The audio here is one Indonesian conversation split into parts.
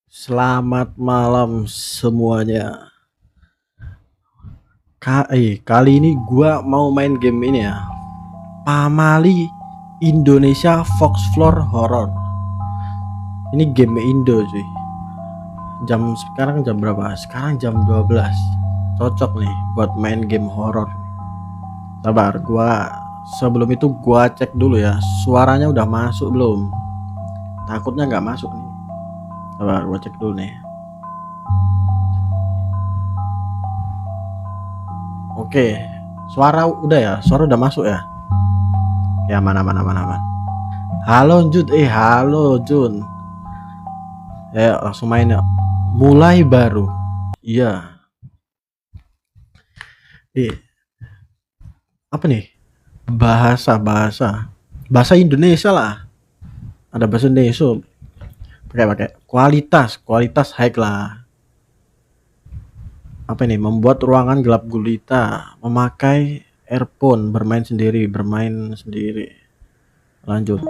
Selamat malam semuanya. Kali ini gua mau main game ini ya. Pamali Indonesia Foxfloor Horror. Ini game Indo cuy. Sekarang jam berapa? Sekarang jam 12. Cocok nih buat main game horror. Sabar, sebelum itu gua cek dulu ya. Suaranya udah masuk belum? Takutnya nggak masuk nih. Sabar, gua cek dulu nih. Oke, suara udah ya, suara udah masuk ya. Ya mana. Halo Jun, halo Jun. Ya langsung main ya. Mulai baru. Iya. Apa nih? Bahasa Indonesia lah. Ada bahasa Indonesia. Pakai kualitas high lah. Apa ini? Membuat ruangan gelap gulita, memakai earphone, bermain sendiri. Lanjut.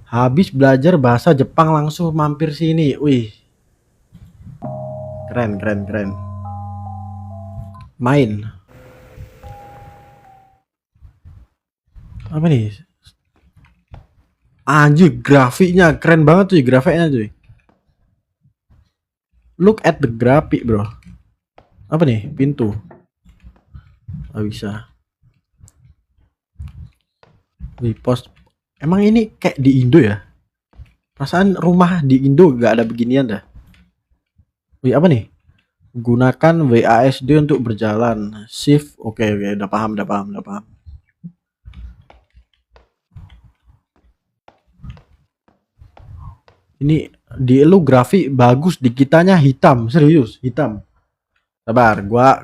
Habis belajar bahasa Jepang langsung mampir sini. Wih. Keren. Main. Apa nih? Anjir, grafiknya keren banget cuy, grafiknya cuy. Look at the graphic, bro. Apa nih? Pintu. Gak bisa. Wih, Emang ini kayak di Indo ya? Perasaan rumah di Indo gak ada beginian dah. Wih, apa nih? Gunakan WASD untuk berjalan. Shift. Oke, udah paham. Ini di lu grafik bagus, di kitanya hitam, serius, hitam. Sabar, gua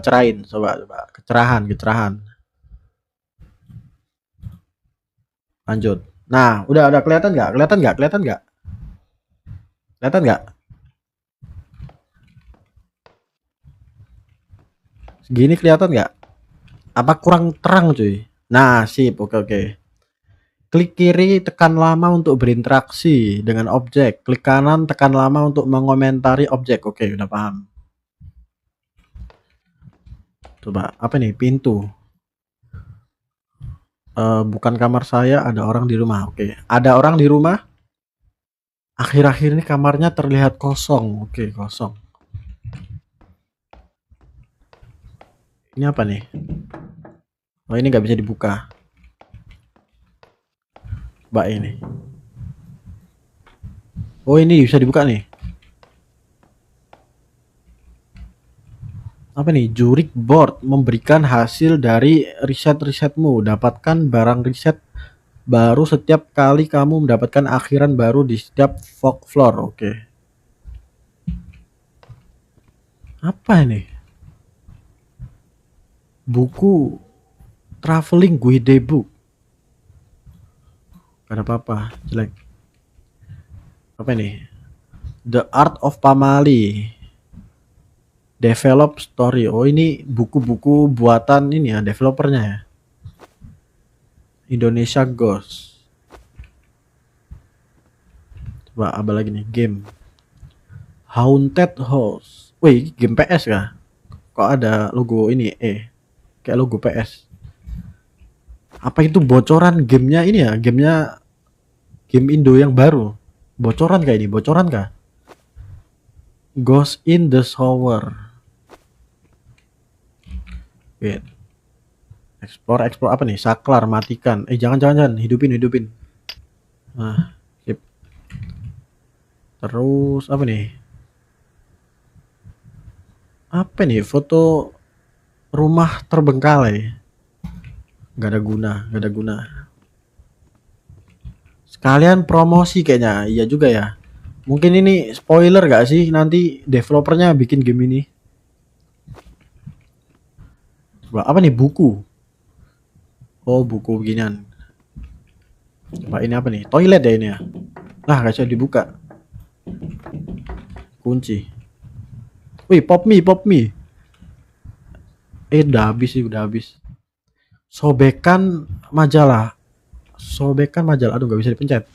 cerahin, coba. Kecerahan. Lanjut. Nah, udah kelihatan nggak? Kelihatan nggak? Segini kelihatan nggak? Apa kurang terang cuy? Nah, sip, oke. Klik kiri tekan lama untuk berinteraksi dengan objek. Klik kanan tekan lama untuk mengomentari objek. Oke, udah paham. Coba, apa nih? Pintu. Bukan kamar saya, ada orang di rumah. Oke, ada orang di rumah. Akhir-akhir ini kamarnya terlihat kosong. Oke, kosong. Ini apa nih? Oh, ini nggak bisa dibuka. Coba ini. Oh, ini bisa dibuka nih. Apa nih? Jurik board memberikan hasil dari risetmu. Dapatkan barang riset baru setiap kali kamu mendapatkan akhiran baru di setiap Foxfloor. Oke. Apa ini? Buku traveling guide book. Gak ada apa-apa, jelek. Apa ini? The Art of Pamali. Develop story. Oh, ini buku-buku buatan ini ya, developernya ya. Indonesia Ghost. Coba apa lagi nih? Game. Haunted House. Wih, game PS kah? Kok ada logo ini? Kayak logo PS. Apa itu bocoran gamenya ini ya? Game Indo yang baru. Bocoran kah ini? Ghost in the Shower. Wait. Explore apa nih? Saklar, matikan. Jangan, hidupin. Nah, sip. Terus apa nih? Apa nih? Foto rumah terbengkalai. Gak ada guna. Sekalian promosi kayaknya. Iya juga ya. Mungkin ini spoiler gak sih? Nanti developernya bikin game ini. Coba apa nih? Buku. Oh, buku beginian. Coba ini apa nih? Toilet ya ini ya. Lah, gak bisa dibuka. Kunci. Wih, pop me. Udah habis. Sobekan majalah. Aduh, gak bisa dipencet.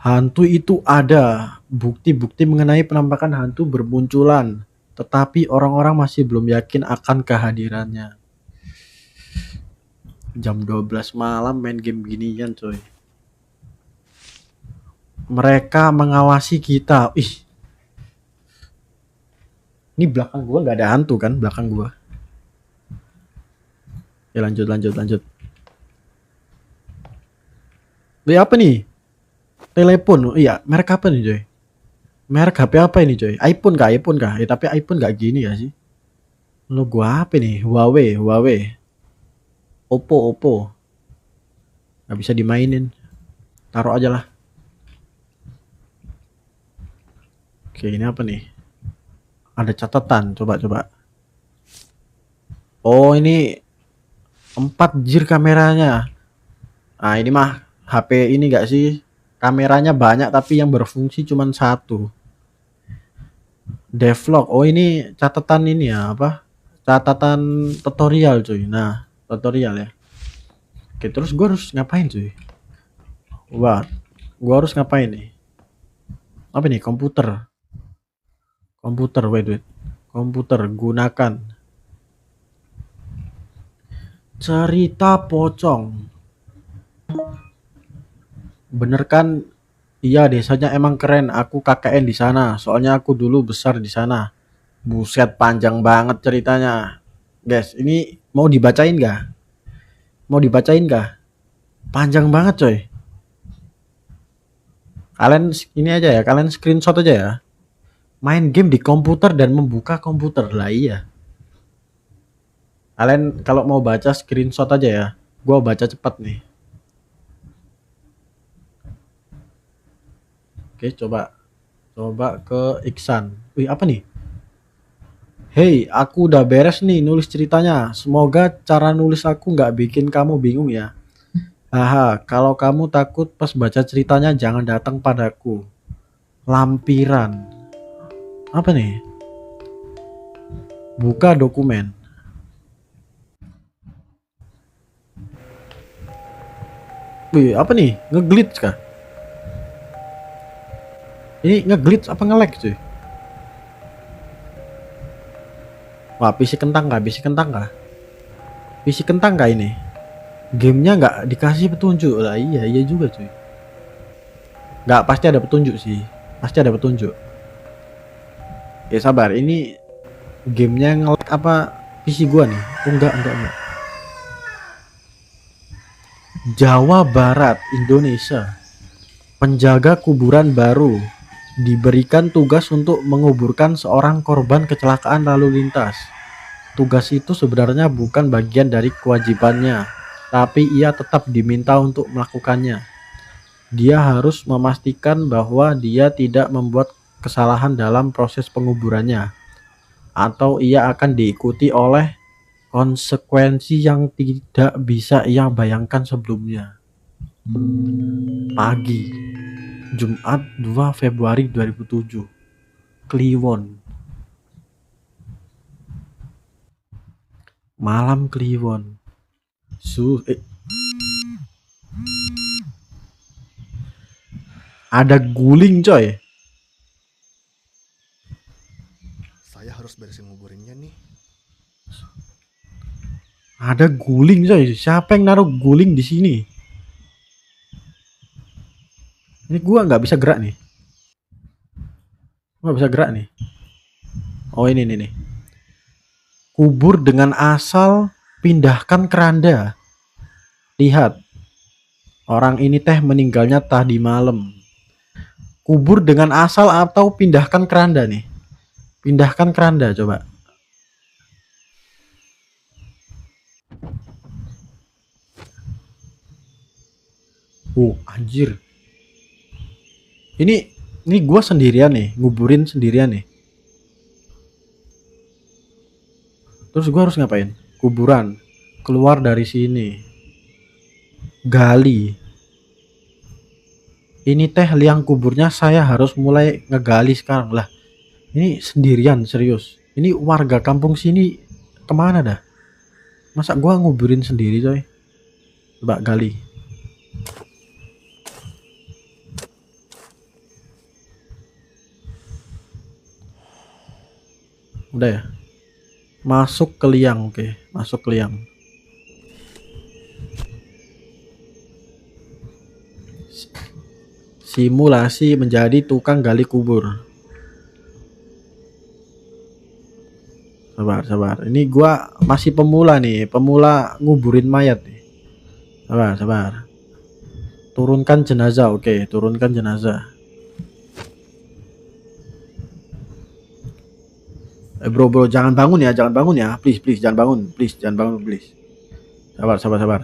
Hantu itu ada. Bukti-bukti mengenai penampakan hantu bermunculan. Tetapi orang-orang masih belum yakin akan kehadirannya. Jam 12 malam main game ginian coy. Mereka mengawasi kita. Ih. Ini belakang gua nggak ada hantu kan? Belakang gua. Ya lanjut. Ini apa nih? Telepon. Iya, merek apa nih coy? Merek HP apa ini coy? iPhone kah? Ya, tapi iPhone nggak gini ya sih. Lo gua apa nih? Huawei. Oppo. Nggak bisa dimainin. Taruh aja lah. Oke, ini apa nih? Ada catatan. Coba. Oh, ini 4 jir kameranya. Nah, ini mah HP ini nggak sih? Kameranya banyak tapi yang berfungsi cuma satu. Devlog. Oh, ini catatan ini ya apa? Catatan tutorial cuy. Nah, tutorial ya. Oke, terus gua harus ngapain cuy? Wah, gua harus ngapain nih? Apa nih? Komputer. Wait. Komputer gunakan. Cerita pocong. Bener kan? Iya, desanya emang keren. Aku KKN di sana. Soalnya aku dulu besar di sana. Buset, panjang banget ceritanya. Guys, ini mau dibacain gak? Panjang banget coy. Kalian ini aja ya, kalian screenshot aja ya. Main game di komputer dan membuka komputer lah iya. Kalian kalau mau baca screenshot aja ya. Gua baca cepat nih. Oke, coba ke Iksan. Wih, apa nih? Hey, aku udah beres nih nulis ceritanya. Semoga cara nulis aku nggak bikin kamu bingung ya. Haha, kalau kamu takut pas baca ceritanya jangan datang padaku. Lampiran. Apa nih? Buka dokumen. Wih, apa nih? Ngeglitch kah? Ini ngeglitch apa nge-lag cuy? Wah, PC kentang kah? PC kentang kah ini? Gamenya nggak dikasih petunjuk lah. Iya juga cuy. Nggak, pasti ada petunjuk sih. Ya sabar, ini gamenya nge-lag apa PC gua nih? Oh, enggak. Jawa Barat, Indonesia. Penjaga kuburan baru diberikan tugas untuk menguburkan seorang korban kecelakaan lalu lintas. Tugas itu sebenarnya bukan bagian dari kewajibannya, tapi ia tetap diminta untuk melakukannya. Dia harus memastikan bahwa dia tidak membuat kesalahan dalam proses penguburannya, atau ia akan diikuti oleh konsekuensi yang tidak bisa ia bayangkan sebelumnya. Pagi Jumat 2 Februari 2007, Kliwon. Malam Kliwon. Ada guling coy. Saya harus beresin nguburinnya nih. Ada guling coy. Siapa yang naruh guling di sini? Ini gua nggak bisa gerak nih. Oh, ini nih. Kubur dengan asal, pindahkan keranda. Lihat. Orang ini teh meninggalnya tadi malam. Kubur dengan asal atau pindahkan keranda nih. Pindahkan keranda coba. Anjir. Ini gua sendirian nih, nguburin sendirian nih. Terus gua harus ngapain? Kuburan. Keluar dari sini. Gali. Ini teh liang kuburnya, saya harus mulai ngegali sekarang lah. Ini sendirian serius. Ini warga kampung sini kemana dah? Masa gua nguburin sendiri coy? Coba gali. Udah ya. Masuk ke liang, oke. Masuk ke liang. Simulasi menjadi tukang gali kubur. Sabar, sabar. Ini gua masih pemula nih, pemula nguburin mayat nih. Sabar, sabar. Turunkan jenazah, oke. Turunkan jenazah. Bro, bro, jangan bangun ya, please, please, jangan bangun, please. Sabar, sabar, sabar.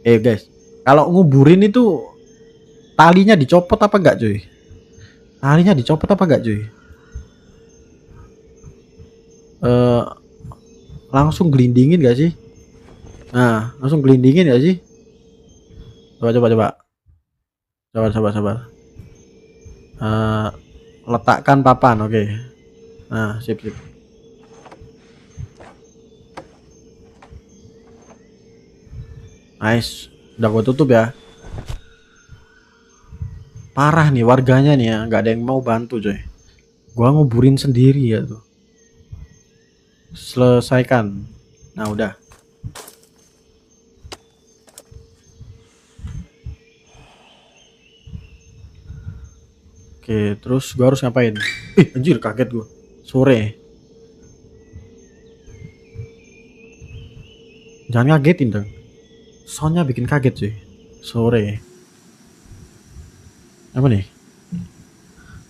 Guys, kalau nguburin itu talinya dicopot apa enggak, cuy? Talinya dicopot apa enggak, cuy? Langsung gelindingin gak sih? Nah, langsung gelindingin gak sih? Coba, coba, coba. Sabar, sabar, sabar. Letakkan papan, oke. Nah, sip, sip. Nice, udah gue tutup ya. Parah nih warganya nih ya, nggak ada yang mau bantu coy. Gua nguburin sendiri ya tuh. Selesaikan. Nah udah. Oke, terus gua harus ngapain? Anjir kaget gua. Sore. Jangan ngagetin dong. Soundnya bikin kaget cuy. Sore. Apa nih?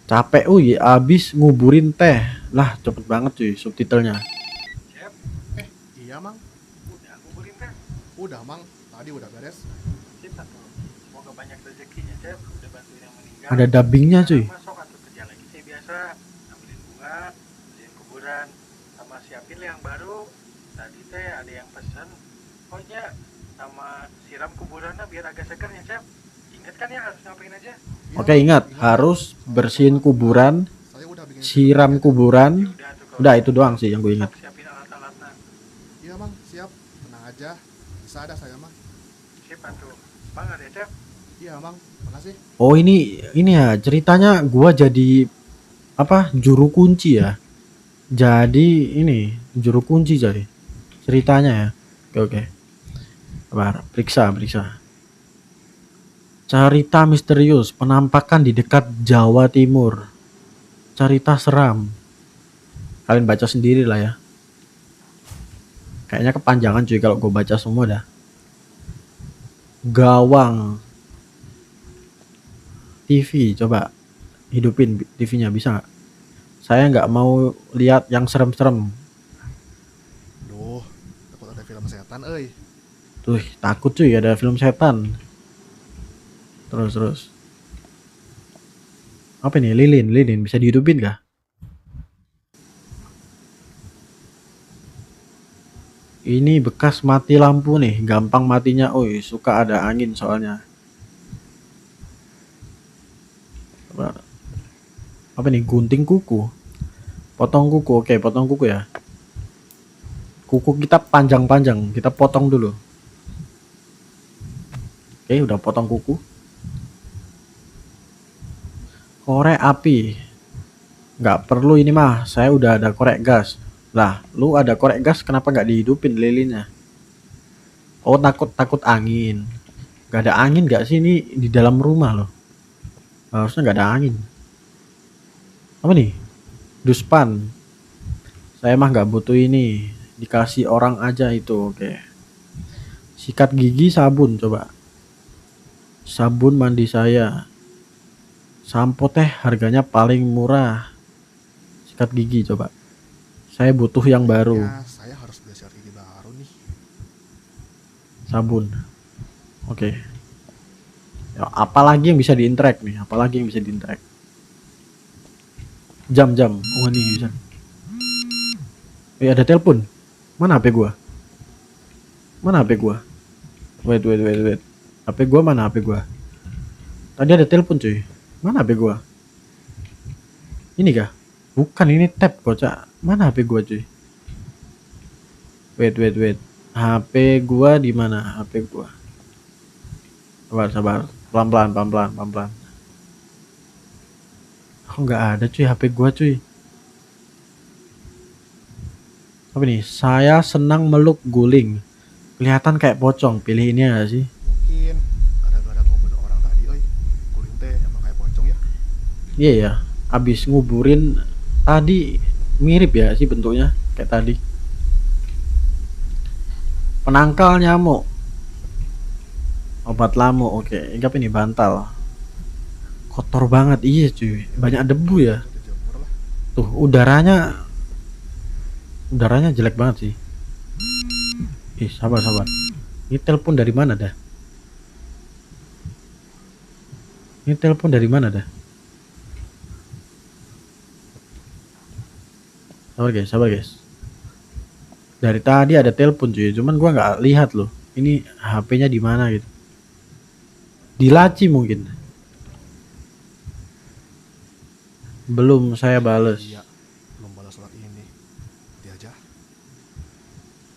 Capek abis nguburin teh. Lah cepet banget cuy subtitlenya. Iya mang. Udah nguburin teh. Udah mang. Tadi udah beres. Sip satu. Semoga banyak rezekinya Cep. Udah bantuin yang meninggal. Ada dubbingnya cuy. Masuk atau kerja lagi sih biasa. Ambilin bunga, bersihin kuburan, sama siapin yang baru. Tadi teh ada yang pesen. Oh iya, sama siram kuburannya biar agak seger ya Cep. Ingat kan ya harus ngapain aja. Iya, Oke ingat harus bersihin kuburan, Saya udah bikin siram kuburan. Udah tuh kalau Udah itu doang sih yang gue ingat. siapin alat-alatnya. Iya mang, siap. Tenang aja. Bisa ada saya mah. Sip atuh. Semangat ya Cep. Iya mang, makasih. Oh ini ya ceritanya gua jadi apa juru kunci ya. Jadi ini juru kunci jadi ceritanya ya. Oke oke. Sabar, periksa. Cerita misterius penampakan di dekat Jawa Timur. Cerita seram. Kalian baca sendiri lah ya. Kayaknya kepanjangan cuy kalau gue baca semua dah. Gawang TV, coba hidupin TV-nya bisa nggak? Saya nggak mau lihat yang serem-serem. Duh, takut ada film setan euy. Tuh takut cuy ada film setan. Terus. Apa nih lilin bisa dihidupin kah? Ini bekas mati lampu nih, gampang matinya. Suka ada angin soalnya. Apa nih gunting kuku, potong kuku. Oke potong kuku ya. Kuku kita panjang-panjang, kita potong dulu. Oke udah potong kuku. Korek api nggak perlu ini mah, saya udah ada korek gas. Lah lu ada korek gas kenapa nggak dihidupin lilinnya? Oh takut angin. Nggak ada angin nggak sih, ini di dalam rumah loh, harusnya nggak ada angin. Apa nih? Duspan. Saya mah nggak butuh ini, dikasih orang aja itu. Oke. Sikat gigi sabun coba. Sabun mandi saya. Sampo teh harganya paling murah. Sikat gigi coba. Saya butuh yang baru. Ya, saya harus beli sikat gigi baru nih. Sabun. Oke. Ya, apalagi yang bisa diinterek nih? Jam. Oh ini bisa. Ada telepon. Mana HP gua? Wait. HP gua mana HP gua? Tadi ada telepon cuy. Mana HP gua? Ini kah? Bukan, ini tab kocak. Mana HP gua cuy? Wait. HP gua di mana? HP gua. Sabar. Pelan-pelan. Kok nggak ada cuy HP gua cuy? Apa nih? Saya senang meluk guling. Kelihatan kayak pocong. Pilih ini ya sih? Mungkin gara-gara ngobrol orang tadi, oi. Kuling teh emang kayak pocong ya. Iya ya. Abis nguburin tadi mirip ya sih bentuknya kayak tadi. Penangkal nyamuk. Obat lamuk. Oke, ini apa ini? Bantal. Kotor banget. Iya cuy. Banyak debu ya. Itu dijemur lah. Tuh, udaranya jelek banget sih. Ih, sabar sabar. Ini telepon dari mana dah? Ini telepon dari mana dah? Sabar guys. Dari tadi ada telepon cuy, cuman gua nggak lihat loh. Ini HP-nya di mana gitu? Di laci mungkin. Belum saya bales. Iya, belum balas surat ini. Dia aja.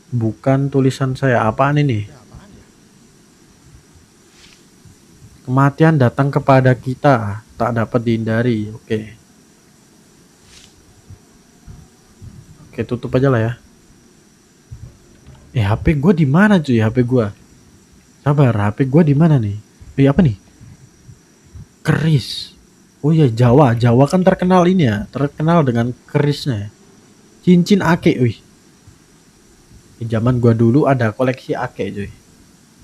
Bukan tulisan saya. Apaan ini? Ya apaan ya? Kematian datang kepada kita, tak dapat dihindari. Oke. Oke, tutup aja lah ya. HP gue di mana cuy? HP gue. Sabar, HP gue di mana nih? Apa nih? Keris. Oh iya, Jawa. Jawa kan terkenal ini ya, terkenal dengan kerisnya. Cincin ake, wih. Di zaman gua dulu ada koleksi ake, cuy.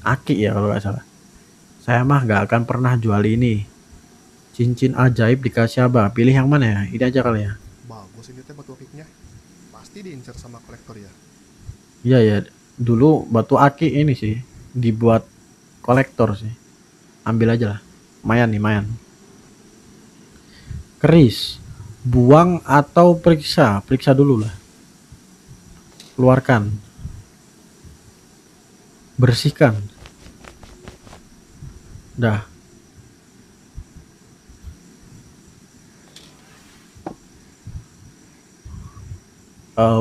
Ake ya kalau nggak salah. Saya mah nggak akan pernah jual ini. Cincin ajaib dikasih apa? Pilih yang mana ya? Ini aja kali ya. Bagus ini teh batu akiknya. Pasti diincar sama kolektor ya. Iya ya. Dulu batu ake ini sih dibuat kolektor sih. Ambil aja lah. Lumayan nih, lumayan. Keris. Buang atau periksa? Periksa dulu lah. Keluarkan. Bersihkan. Dah.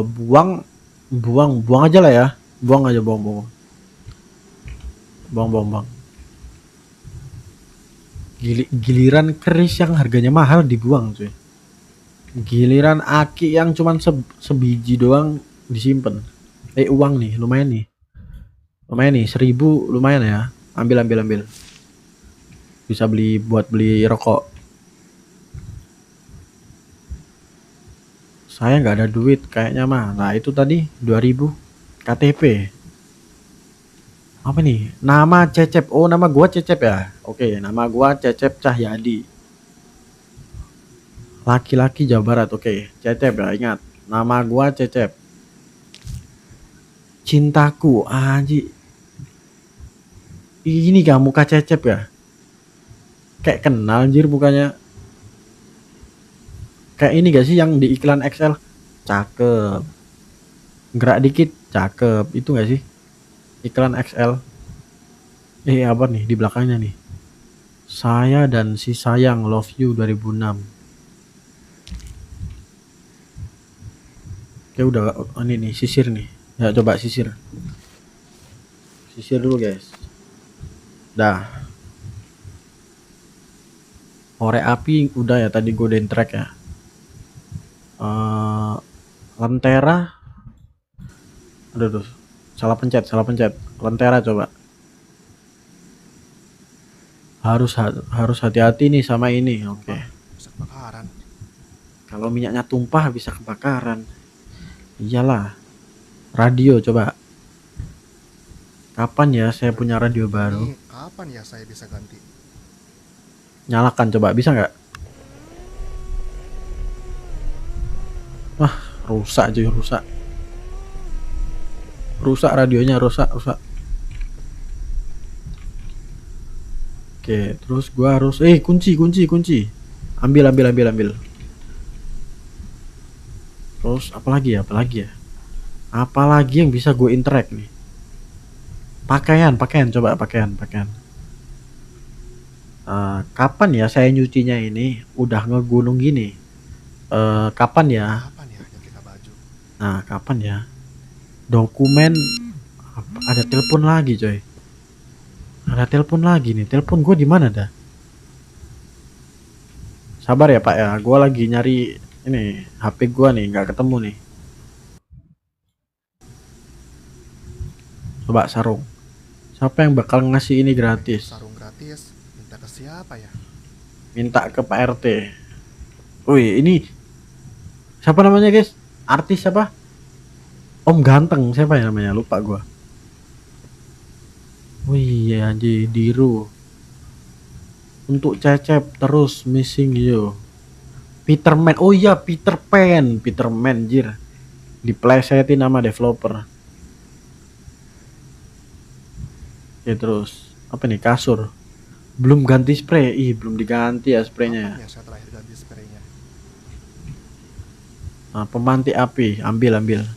Buang aja lah ya. Buang aja, buang. Giliran keris yang harganya mahal dibuang cuy. Giliran aki yang cuman sebiji doang disimpan. Uang nih, lumayan nih. 1.000 lumayan ya. Ambil. Bisa buat beli rokok. Saya nggak ada duit kayaknya mah. Nah itu tadi 2.000 KTP. Apa nih? Nama Cecep. Oh, nama gua Cecep ya. Oke, nama gua Cecep Cahyadi. Laki-laki Jawa Barat. Oke, Cecep ya, ingat. Nama gua Cecep. Cintaku, anji. Ini gak muka Cecep ya? Kayak kenal anjir mukanya. Kayak ini gak sih yang di iklan XL? Cakep. Gerak dikit, cakep. Itu gak sih? Iklan XL. Apa nih di belakangnya nih? Saya dan si sayang love you 2006. Oke udah, ini nih sisir nih. Ya coba sisir. Sisir dulu guys. Dah. Korek api udah ya tadi golden track ya. Lentera. Aduh. Salah pencet. Lentera coba. Harus hati-hati nih sama ini. Oke. Bisa kebakaran. Kalau minyaknya tumpah bisa kebakaran. Iyalah. Radio coba. Kapan ya saya punya radio baru? Ini kapan ya saya bisa ganti? Nyalakan coba, bisa nggak? Wah, rusak cuy, rusak. Rusak radionya, rusak. Oke, terus gua harus kunci. Ambil. Terus apalagi ya? Apalagi yang bisa gue interact nih? Pakaian, coba pakaian. Kapan ya saya nyucinya ini? Udah ngegunung gini. Kapan ya? Kapan ya nyetrika baju? Nah, kapan ya? Dokumen. Ada telepon lagi, coy. Ada telepon lagi nih. Telepon gue di mana dah? Sabar ya, Pak ya. Gue lagi nyari ini HP gue nih, nggak ketemu nih. Coba sarung. Siapa yang bakal ngasih ini gratis? Sarung gratis, minta ke siapa ya? Minta ke Pak RT. Wih, ini siapa namanya guys? Artis siapa? Om Ganteng, siapa ya namanya? Lupa gua. Wih, ya anjir, Diru. Untuk Cecep terus missing yo. Peterman. Oh iya, Peter Pan. Peterman jir. Diplesetin nama developer. Ya terus apa nih, kasur. Belum ganti spray. Ih, belum diganti ya spraynya. Kapan ya saya terakhir ganti spraynya? Nah, pemantik api, ambil.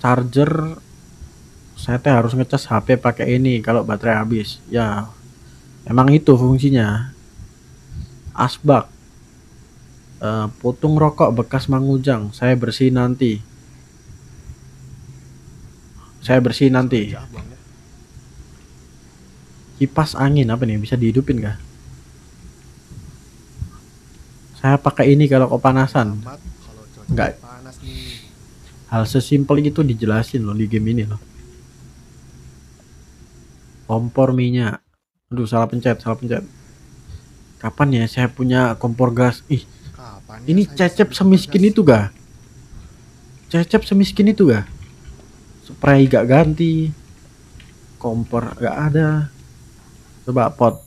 Charger. Saya teh harus ngecas HP pakai ini kalau baterai habis. Ya, emang itu fungsinya. Asbak. Putung rokok bekas mangujang. Saya bersih nanti. Ya, buangnya. Kipas angin apa nih? Bisa dihidupin kah? Saya pakai ini kalau kepanasan. Amat kalau cuaca Enggak. panas nih. Hal sesimpel itu dijelasin loh di game ini loh. Kompor minyak. Aduh, salah pencet. Kapan ya saya punya kompor gas? Ih, Kapan ya ini saya Cecep beli semiskin gas? itu gak? Cecep semiskin itu gak? Spray gak ganti, kompor gak ada. Coba pot.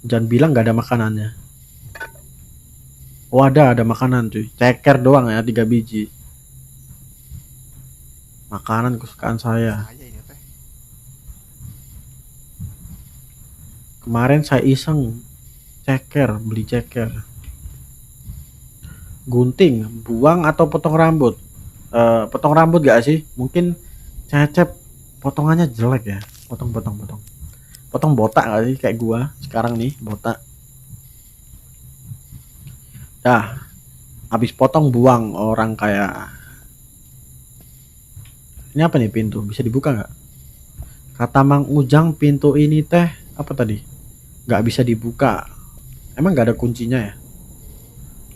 Jangan bilang gak ada makanannya. Oh, ada makanan cuy. Ceker doang ya, 3 biji. Makanan kesukaan saya. Saya ini teh. Kemarin saya iseng beli ceker. Gunting, buang atau potong rambut? Potong rambut gak sih? Mungkin Cecep potongannya jelek ya. Potong. Potong botak gak sih kayak gua sekarang nih, botak. Dah, habis potong buang orang kayak. Ini apa nih, pintu? Bisa dibuka nggak? Kata Mang Ujang pintu ini teh apa tadi? Nggak bisa dibuka. Emang nggak ada kuncinya ya?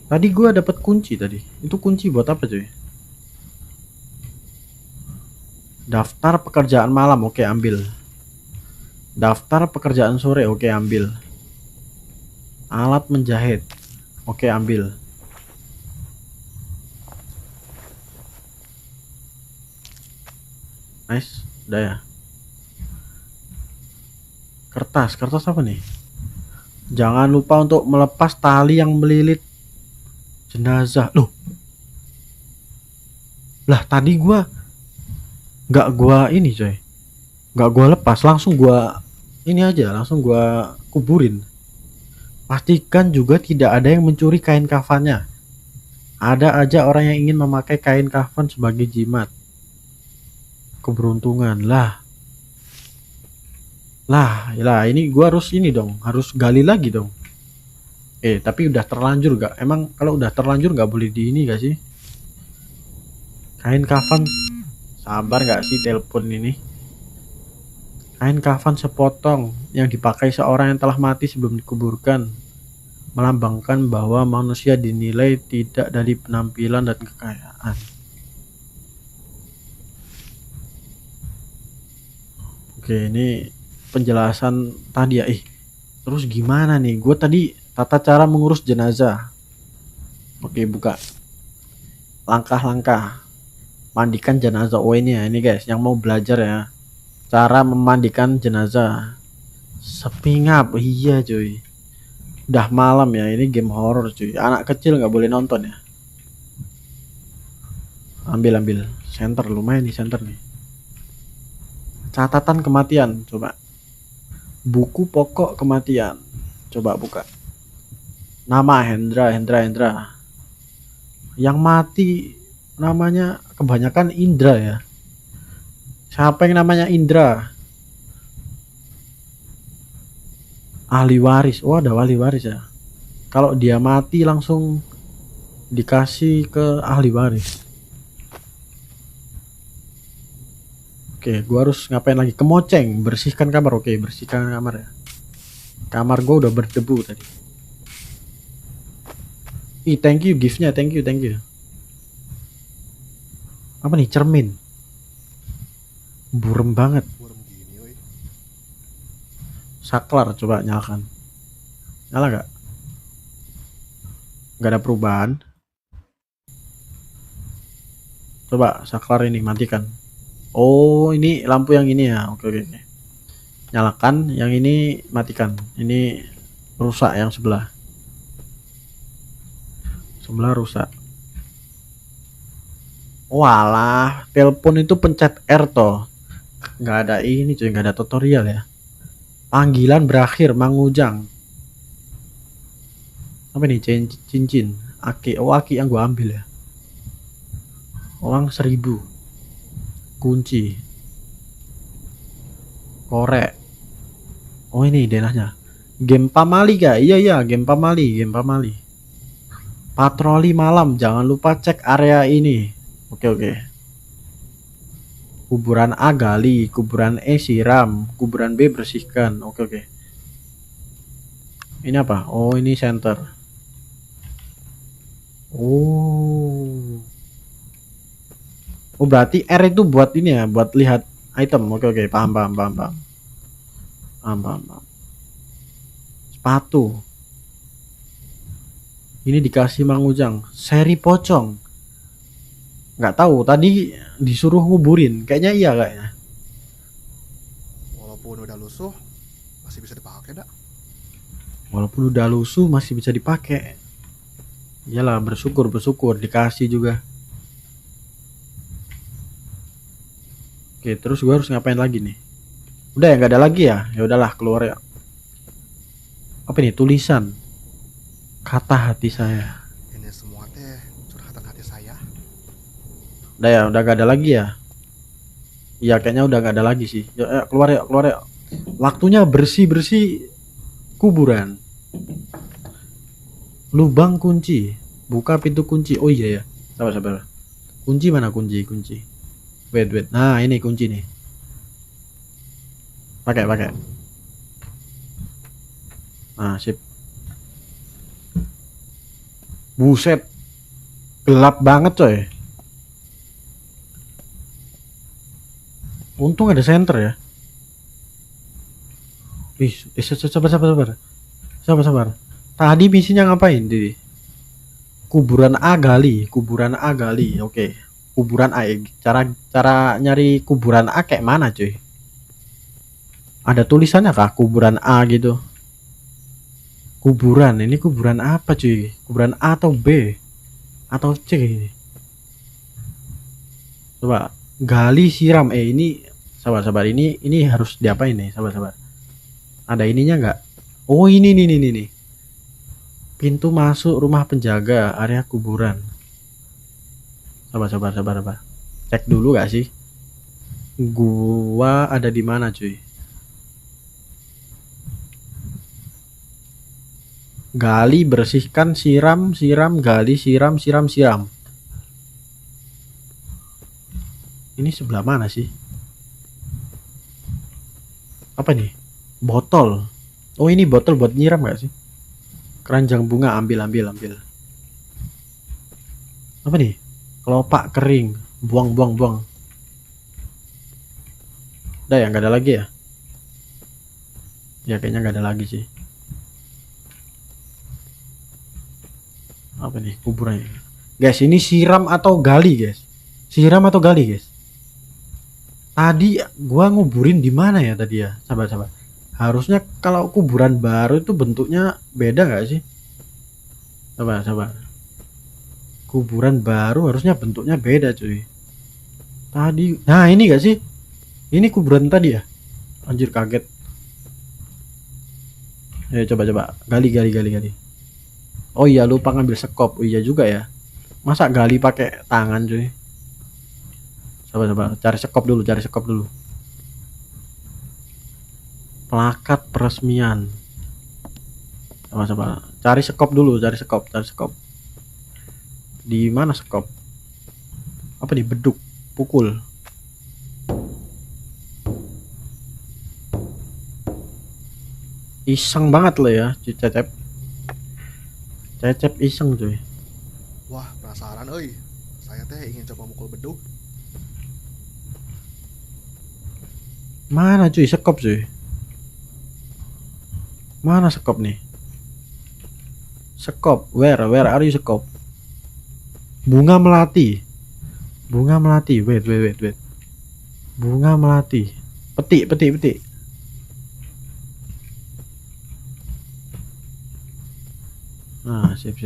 Tadi gua dapat kunci tadi. Itu kunci buat apa cuy? Daftar pekerjaan malam, oke ambil. Daftar pekerjaan sore, oke ambil. Alat menjahit, oke ambil. Nice, udah ya. Kertas apa nih? Jangan lupa untuk melepas tali yang melilit jenazah. Loh. Lah tadi gua ini coy. Nggak gua lepas, langsung gua ini aja, langsung gua kuburin. Pastikan juga tidak ada yang mencuri kain kafannya. Ada aja orang yang ingin memakai kain kafan sebagai jimat. Keberuntungan lah, ini gua harus ini dong, harus gali lagi dong. Tapi udah terlanjur gak? Emang kalau udah terlanjur gak boleh di ini gak sih? Kain kafan, sabar gak sih telepon ini? Kain kafan sepotong yang dipakai seorang yang telah mati sebelum dikuburkan, melambangkan bahwa manusia dinilai tidak dari penampilan dan kekayaan. Oke, ini penjelasan tadi ya. Terus gimana nih? Gue tadi tata cara mengurus jenazah. Oke, buka. Langkah-langkah mandikan jenazah. Oh ini ya, ini guys, yang mau belajar ya. Cara memandikan jenazah. Sepi ngap, iya cuy. Udah malam ya, ini game horror cuy. Anak kecil nggak boleh nonton ya. Ambil. Center, lumayan nih center nih. Catatan kematian, coba. Buku pokok kematian, coba buka. Nama Hendra. Yang mati namanya kebanyakan Indra ya. Siapa yang namanya Indra? Ahli waris. Oh, ada ahli waris ya. Kalau dia mati langsung dikasih ke ahli waris. Oke, gua harus ngapain lagi? Kemoceng, bersihkan kamar. Oke, bersihkan kamar ya. Kamar gua udah berdebu tadi. Thank you gift-nya, thank you. Apa nih, cermin? Burem banget. Burem gini, oi. Saklar coba nyalakan. Nyala nggak? Nggak ada perubahan. Coba saklar ini matikan. Oh, ini lampu yang ini ya. Oke, oke, oke. Nyalakan, yang ini matikan. Ini rusak yang sebelah. Sebelah rusak. Walah, telepon itu pencet R toh. Nggak ada ini cuy, nggak ada tutorial ya. Panggilan berakhir, Mang Ujang. Apa nih? Cincin. Aki, oh aki yang gua ambil ya. Uang 1000. Kunci. Korek. Oh ini denahnya. Game pamali gak? Iya, game pamali. Patroli malam, jangan lupa cek area ini. Oke. Kuburan A gali, kuburan E siram, kuburan B bersihkan. Oke. Ini apa? Oh, ini center. Oh, berarti R itu buat ini ya, buat lihat item. Oke, paham. Sepatu. Ini dikasih Mang Ujang. Seri pocong. Nggak tahu, tadi disuruh nguburin. Kayaknya. Walaupun udah lusuh, masih bisa dipakai dak. Walaupun udah lusuh masih bisa dipakai. Iyalah, bersyukur dikasih juga. Oke, terus gue harus ngapain lagi nih? Udah ya, nggak ada lagi ya? Ya udahlah, keluar ya. Apa ini? Tulisan. Kata hati saya. Ini semua teh curhatan hati saya. Udah gak ada lagi ya? Iya, kayaknya udah gak ada lagi sih. Ya, keluar ya. Waktunya bersih kuburan. Lubang kunci. Buka pintu kunci. Oh iya ya. Sabar. Kunci mana kunci? Wait. Nah, ini kunci nih. Pakai. Nah, sip. Buset. Gelap banget coy. Untung ada center ya. Sabar. Tadi misinya ngapain di kuburan A gali. Oke. Kuburan A. Cara nyari kuburan A kayak mana cuy? Ada tulisannya kah kuburan A gitu? Kuburan ini kuburan apa cuy? Kuburan A atau B atau C ini? Coba gali siram. Ini sabar. Ini harus diapain nih? Sabar. Ada ininya nggak? Oh ini nih. Pintu masuk rumah penjaga area kuburan. Sabar. Cek dulu gak sih? Gua ada di mana cuy? Gali, bersihkan, siram, gali, siram. Ini sebelah mana sih? Apa nih? Botol. Oh ini botol buat nyiram gak sih? Keranjang bunga, ambil. Apa nih? Kelopak kering, buang. Udah ya, nggak ada lagi ya? Ya kayaknya nggak ada lagi sih. Apa nih kuburan? Guys, ini siram atau gali guys? Tadi gua nguburin di mana ya tadi ya? Sabar. Harusnya kalau kuburan baru itu bentuknya beda nggak sih? Sabar. Kuburan baru harusnya bentuknya beda cuy. Tadi, nah ini gak sih? Ini kuburan tadi ya? Anjir kaget. Coba gali. Oh iya, lupa ngambil sekop. Oh iya juga ya. Masa gali pakai tangan cuy? Sabar. Cari sekop dulu. Plakat peresmian. Sabar. Cari sekop. Di mana sekop? Apa nih? Beduk, pukul. Iseng banget lo ya, Cecep iseng cuy. Wah, penasaran euy. Saya teh ingin coba mukul beduk. Mana cuy sekop cuy? Mana sekop nih? Sekop, where are you sekop? Bunga melati. Bunga melati. Wait. Bunga melati. Petik. Nah, sip.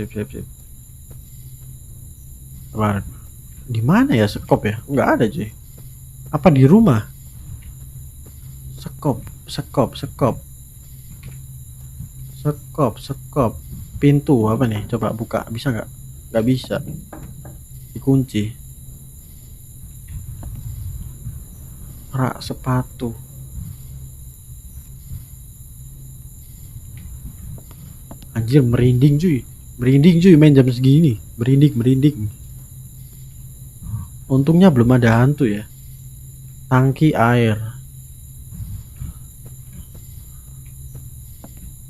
Wah, di mana ya sekop ya? Nggak ada cuy. Apa di rumah? Sekop. Pintu apa nih? Coba buka. Bisa nggak? Nggak bisa. Dikunci. Rak sepatu. Anjir merinding cuy main jam segini. Merinding. Untungnya belum ada hantu ya. Tangki air.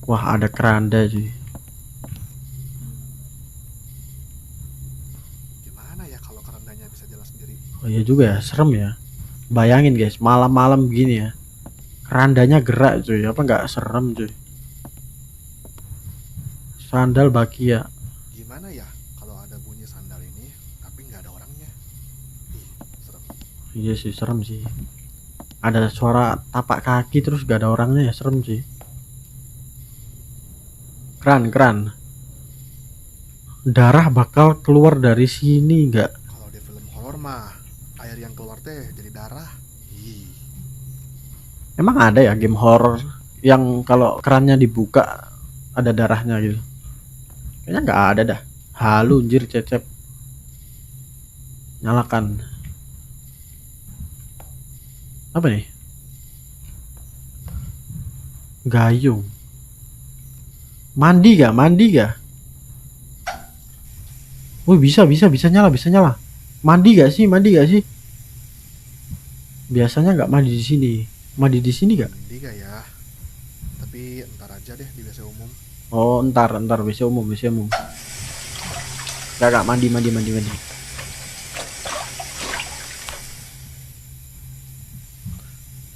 Wah ada keranda cuy. Gimana ya kalau kerandanya bisa jalan sendiri? Oh iya juga ya, serem ya. Bayangin guys, malam-malam begini ya. Kerandanya gerak cuy, apa nggak serem cuy. Sandal Bakia. Gimana ya kalau ada bunyi sandal ini tapi nggak ada orangnya? Ih, serem. Iya sih, serem sih. Ada suara tapak kaki terus gak ada orangnya ya, serem sih. Keran. Darah bakal keluar dari sini nggak? Kalau di film horor mah air yang keluar teh jadi darah. Ih, Emang ada ya game horror yang kalau kerannya dibuka ada darahnya gitu? Kayaknya nggak ada dah. Halu anjir Cecep. Nyalakan. Apa nih? Gayung. Mandi gak? Wih bisa nyala. Mandi gak sih? Biasanya nggak mandi di sini. Mandi di sini gak? mandi gak ya? Tapi ntar aja deh di WC umum. Oh ntar WC umum. Gak mandi.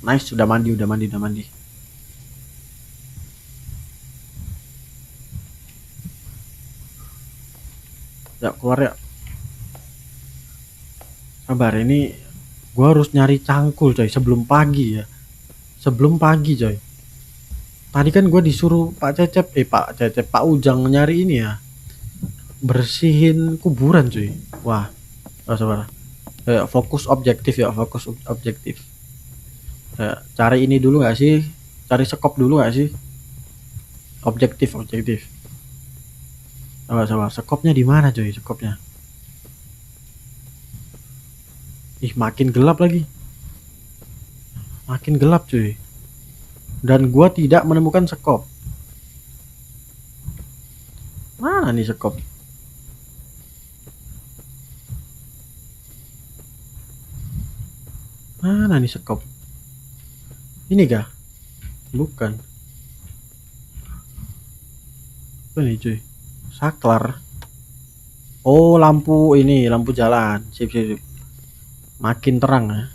Nice, udah mandi. Ya keluar ya. Sabar, ini gua harus nyari cangkul coy sebelum pagi ya. Coy. Tadi kan gua disuruh Pak Ujang nyari ini ya. Bersihin kuburan cuy. Wah, sabar. Fokus objektif. Cari ini dulu gak sih? Cari sekop dulu gak sih? Objektif. Sabar. Sekopnya di mana coy? Ih, makin gelap lagi. Cuy. Dan gua tidak menemukan sekop. Mana nih sekop? Ini kah? Bukan. Apa nih cuy? Saklar. Oh lampu ini, lampu jalan. Sip. Makin terang ya.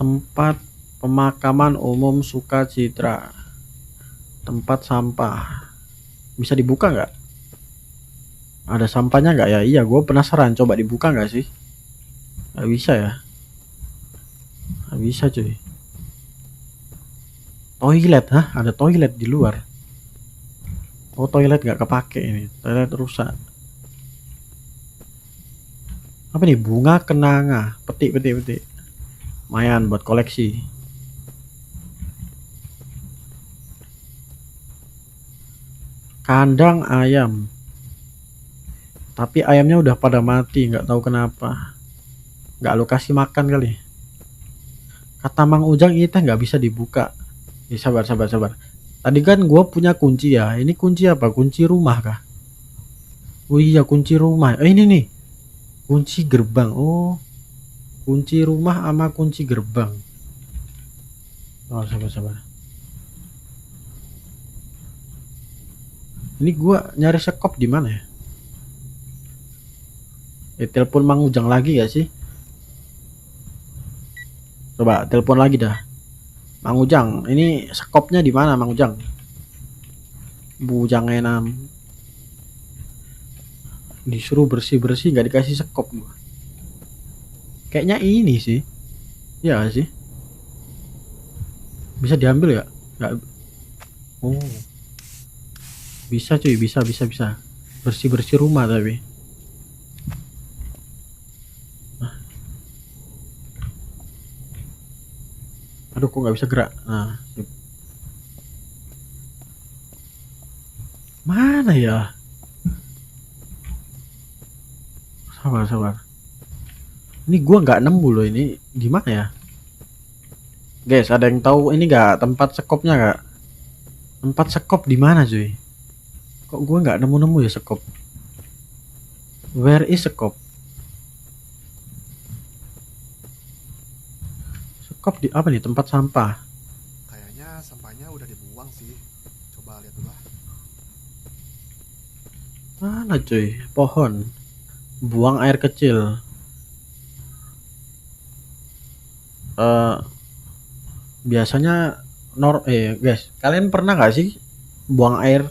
Tempat pemakaman umum Sukacitra. Tempat sampah. Bisa dibuka nggak? Ada sampahnya nggak ya? Iya, gue penasaran. Coba dibuka nggak sih? Nggak bisa ya? Nggak bisa cuy. Toilet, ada toilet di luar. Oh toilet nggak kepake ini. Toilet rusak. Apa nih? Bunga kenanga. Petik. Lumayan buat koleksi. Kandang ayam. Tapi ayamnya udah pada mati, nggak tahu kenapa. Nggak lo kasih makan kali. Kata Mang Ujang ini teh nggak bisa dibuka. Sabar. Tadi kan gue punya kunci ya. Ini kunci apa? Kunci rumah kah? Oh iya kunci rumah. Ini nih. Kunci gerbang. Oh. Kunci rumah sama kunci gerbang. Oh sabar. Ini gue nyari sekop di mana ya? Telepon Mang Ujang lagi gak sih? Coba telepon lagi dah. Mang Ujang, ini skopnya di mana Mang Ujang? Bujang enam. Disuruh bersih-bersih nggak dikasih skop gua. Kayaknya ini sih. Ya nggak sih? Bisa diambil ya? Nggak. Oh. Bisa cuy, bisa. Bersih-bersih rumah tapi. Aduh, kok nggak bisa gerak. Nah, sip. Mana ya? Sabar. Ini gua nggak nemu loh ini. Di mana ya? Guys, ada yang tahu ini nggak tempat sekopnya nggak? Tempat sekop di mana cuy? Kok gua nggak nemu ya sekop? Where is sekop? Sekop di apa nih? Tempat sampah. Kayaknya sampahnya udah dibuang sih. Coba lihat dulu lah. Mana cuy? Pohon. Buang air kecil. Biasanya guys, kalian pernah nggak sih buang air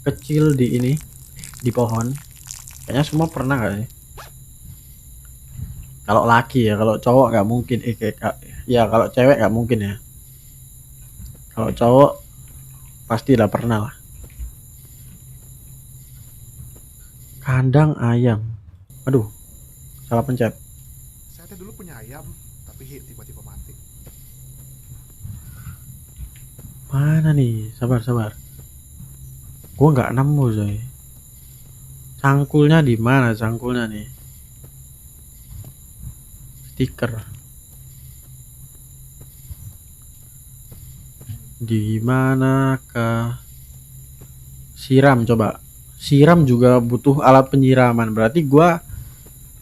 kecil di ini di pohon? Kayaknya semua pernah nggak sih? Kalau laki ya, kalau cowok nggak mungkin. Ya kalau cewek nggak mungkin ya. Kalau cowok pastilah pernah lah. Kandang ayam. Aduh, salah pencet. Saya teh dulu punya ayam, tapi tiba-tiba mati. Mana nih? Sabar. Gua nggak nemu coy. Cangkulnya di mana cangkulnya nih? Stiker. Di manakah? Siram coba. Siram juga butuh alat penyiraman. Berarti gua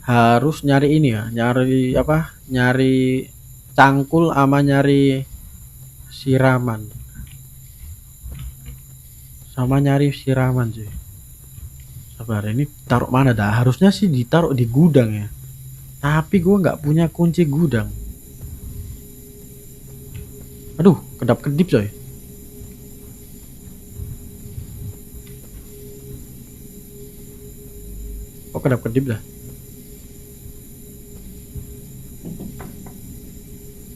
harus nyari ini ya, nyari apa? Nyari cangkul sama nyari siraman. Sama nyari siraman sih. Sabar, ini taruh mana dah? Harusnya sih ditaruh di gudang ya. Tapi gua nggak punya kunci gudang. Aduh, kedap-kedip coy. Kok kedap-kedip dah?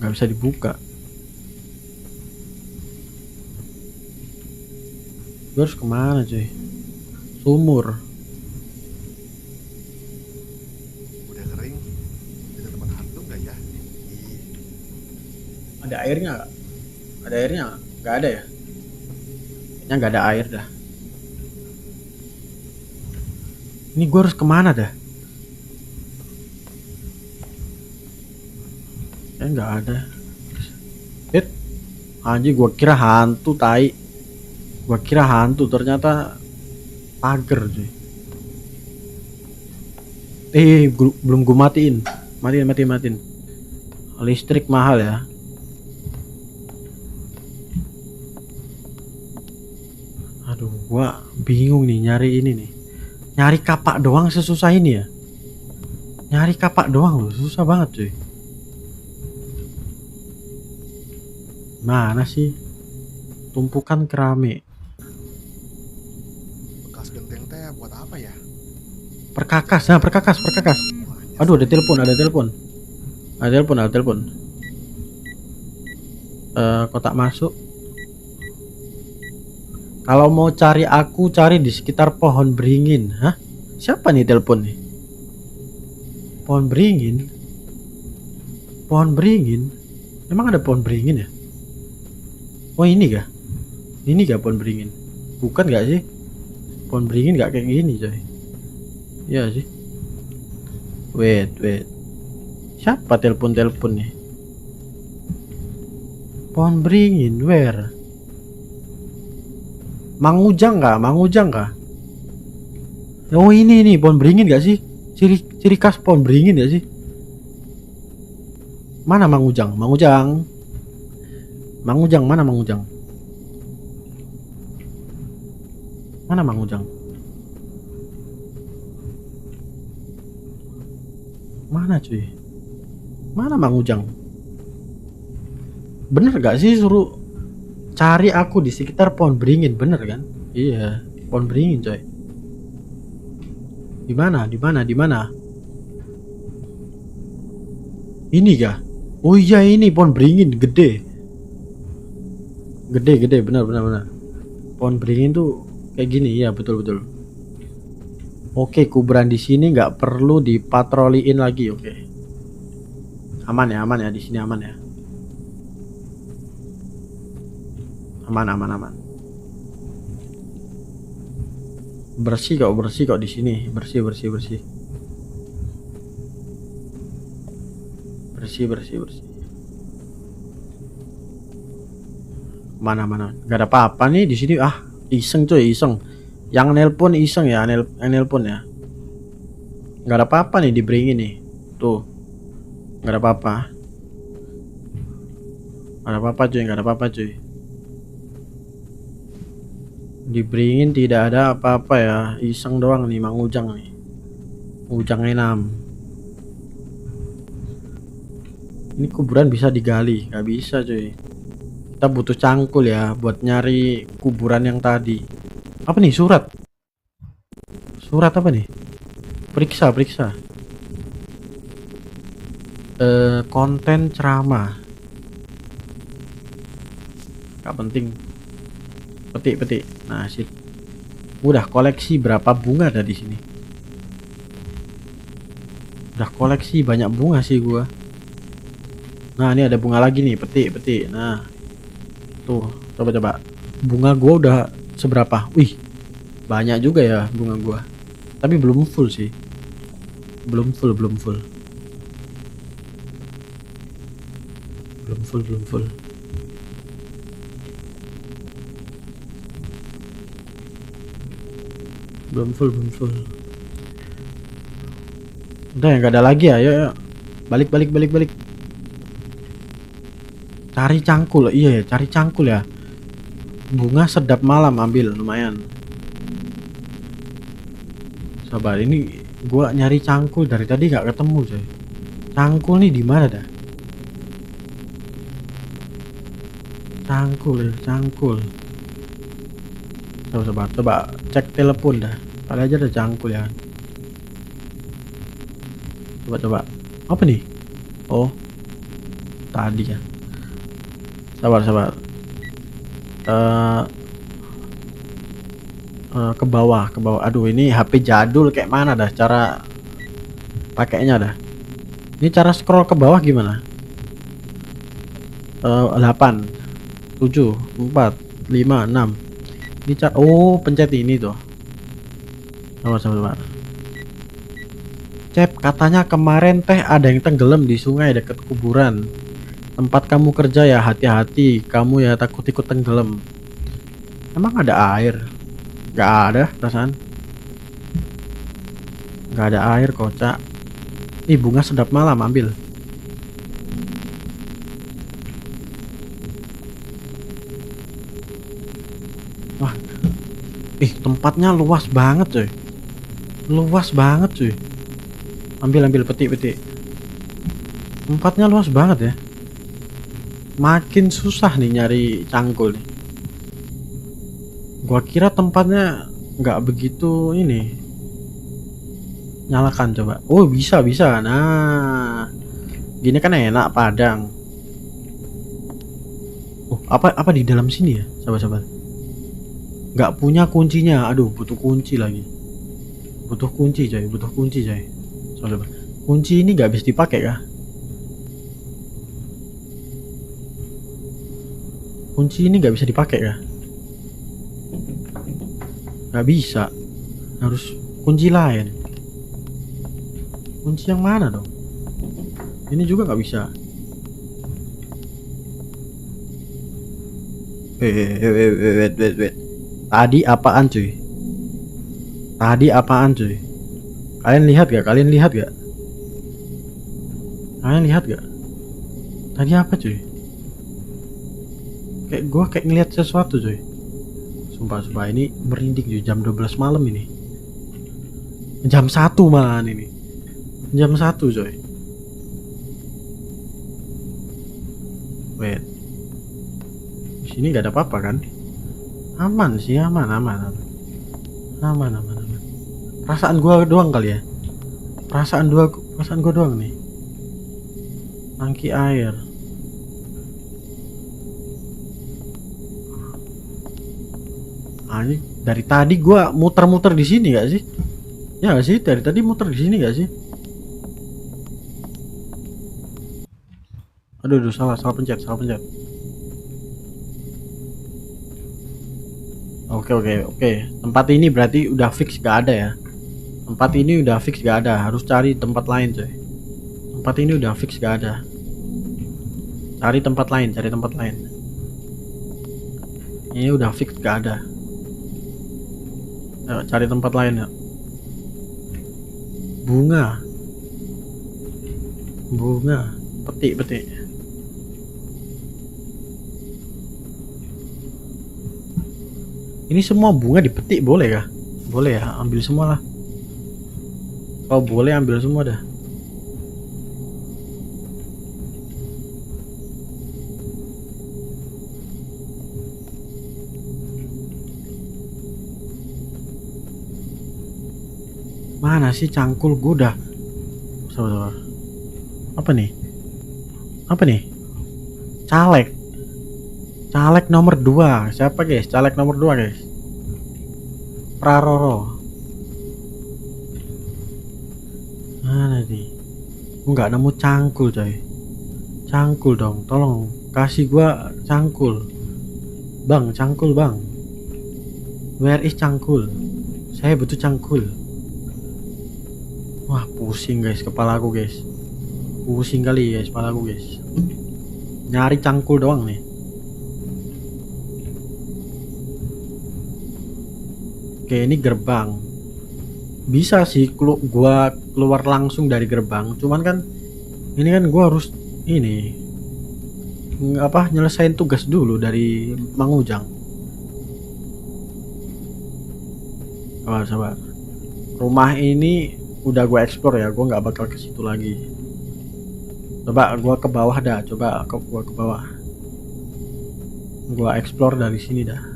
Nggak bisa dibuka. Gue harus kemana cuy? Sumur. Udah kering. Ada tempat hantu nggak ya? Ada airnya nggak? Ada airnya nggak? Nggak ada ya? Kayaknya nggak ada air dah. Ini gue harus kemana dah? Nggak ada. Anjir, gue kira hantu tai. Gua kira hantu, ternyata pagar cuy. Belum gua matiin. Matiin. Listrik mahal ya. Aduh, gua bingung nih nyari ini nih. Nyari kapak doang sesusah ini ya. Nyari kapak doang loh, susah banget cuy. Mana sih? Tumpukan keramik. Bekas genteng teh buat apa ya? Perkakas. Aduh, ada telepon. Kotak masuk. Kalau mau cari aku, cari di sekitar pohon beringin. Hah? Siapa nih telepon nih? Pohon beringin? Emang ada pohon beringin ya? Oh, ini kah? Ini gak pohon beringin? Bukan gak sih? Pohon beringin gak kayak gini coy. Iya sih. Wait. Siapa telepon nih? Pohon beringin, where? Mang Ujang kah? Oh, ini pohon beringin gak sih? Ciri khas pohon beringin gak sih? Mana Mang Ujang? Mana Mang Ujang? Mana cuy? Mana Mang Ujang? Bener gak sih suruh cari aku di sekitar pohon beringin, bener kan? Iya, pohon beringin coy. Di mana? Di mana? Di mana? Ini kah? Oh iya ini pohon beringin gede. Gede gede benar benar benar. Pohon beringin tuh kayak gini ya, betul betul. Oke, kuburan di sini nggak perlu dipatroliin lagi, oke. Aman ya di sini aman ya. Aman aman aman. Bersih kok di sini, bersih bersih bersih. Bersih bersih bersih. Mana mana, nggak ada apa-apa nih di sini. Ah, iseng coy, iseng. Yang nelpon iseng ya, yang nelpon ya. Nggak ada apa-apa nih di beringin nih. Tuh, nggak ada apa-apa. Nggak ada apa-apa cuy, nggak ada apa-apa cuy. Di beringin tidak ada apa-apa ya, iseng doang nih Mang Ujang nih. Ujang enam. Ini kuburan bisa digali, nggak bisa cuy. Kita butuh cangkul ya buat nyari kuburan yang tadi. Apa nih surat? Surat apa nih? Periksa, periksa. Konten ceramah. Gak penting. Petik, petik. Nah, sip. Udah koleksi berapa bunga ada di sini? Udah koleksi banyak bunga sih gua. Nah, ini ada bunga lagi nih, petik, petik. Nah. Tuh, coba-coba. Bunga gua udah seberapa? Wih. Banyak juga ya bunga gua. Tapi belum full sih. Belum full, belum full. Belum full, belum full. Belum full, belum full. Udah ya, nggak ada lagi ya. Ayo, ayo. Balik, balik, balik, balik. Cari cangkul. Iya ya, cari cangkul ya. Bunga sedap malam ambil, lumayan. Sabar, ini gua nyari cangkul dari tadi nggak ketemu coy. Cangkul nih di mana dah? Cangkul ya, cangkul. Coba, coba cek telepon dah. Kali aja ada cangkul ya. Coba, coba. Apa nih? Oh, tadi ya. Sabar, sabar. Ke bawah, ke bawah. Aduh, ini HP jadul kayak mana dah cara pakainya dah. Ini cara scroll ke bawah gimana? 8 7 4 5 6. Ini cara, oh pencet ini tuh. Sabar, sabar, sabar. Cep, katanya kemarin teh ada yang tenggelam di sungai dekat kuburan. Tempat kamu kerja ya, hati-hati. Kamu ya takut ikut tenggelam. Emang ada air? Gak ada perasaan. Gak ada air kocak. Ih, bunga sedap malam ambil. Wah. Ih, tempatnya luas banget coy. Luas banget cuy. Ambil, ambil, petik, petik. Tempatnya luas banget ya. Makin susah nih nyari cangkul nih. Gua kira tempatnya nggak begitu ini. Nyalakan coba. Oh, bisa, bisa. Nah, gini kan enak padang. Oh, apa di dalam sini ya? Sabar-sabar. Nggak punya kuncinya. Aduh, butuh kunci lagi. Butuh kunci coy, butuh kunci coy. Sabar-sabar. Kunci ini nggak bisa dipakai kah? Kunci ini nggak bisa dipakai kah? Nggak bisa. Harus kunci lain. Kunci yang mana dong? Ini juga nggak bisa. Wait. Tadi apaan cuy? Tadi apaan cuy? Kalian lihat gak? Kalian lihat gak? Kalian lihat gak? Tadi apa cuy? Kayak gua kayak ngeliat sesuatu cuy. Sumpah ini merinding cuy. Jam 12 malam ini. Jam 1 malahan ini. Jam 1 coy. Wait. Sini nggak ada apa-apa kan? Aman sih, aman. Perasaan gua doang kali ya. Perasaan gua doang nih. Tangki air. Ini dari tadi gua muter-muter di sini gak sih? Ya gak sih? Dari tadi muter di sini gak sih? Aduh, salah pencet. Oke. Tempat ini berarti udah fix gak ada ya. Tempat ini udah fix gak ada. Harus cari tempat lain coy. Tempat ini udah fix gak ada. Cari tempat lain. Ini udah fix gak ada. Ayo cari tempat lain ya. Bunga. Petik. Ini semua bunga dipetik boleh kah? Boleh ya, ambil semua lah. Oh boleh, ambil semua dah. Mana sih cangkul gua dah. Sabar. Apa nih? Caleg nomor 2. Siapa guys? Caleg nomor 2 guys. Praroro. Mana nih? Enggak nemu cangkul coy. Cangkul dong, tolong kasih gua cangkul. Cangkul bang. Where is cangkul? Saya butuh cangkul. Wah pusing guys kepalaku guys. Pusing kali guys kepalaku guys. Nyari cangkul doang nih. Oke ini gerbang. Bisa sih gua keluar langsung dari gerbang. Cuman kan ini kan gua harus ini nyelesain tugas dulu dari Mang Ujang. Sabar. Rumah ini udah gue explore ya, gue nggak bakal ke situ lagi. Coba gue ke bawah dah, gue ke bawah. Gue explore dari sini dah.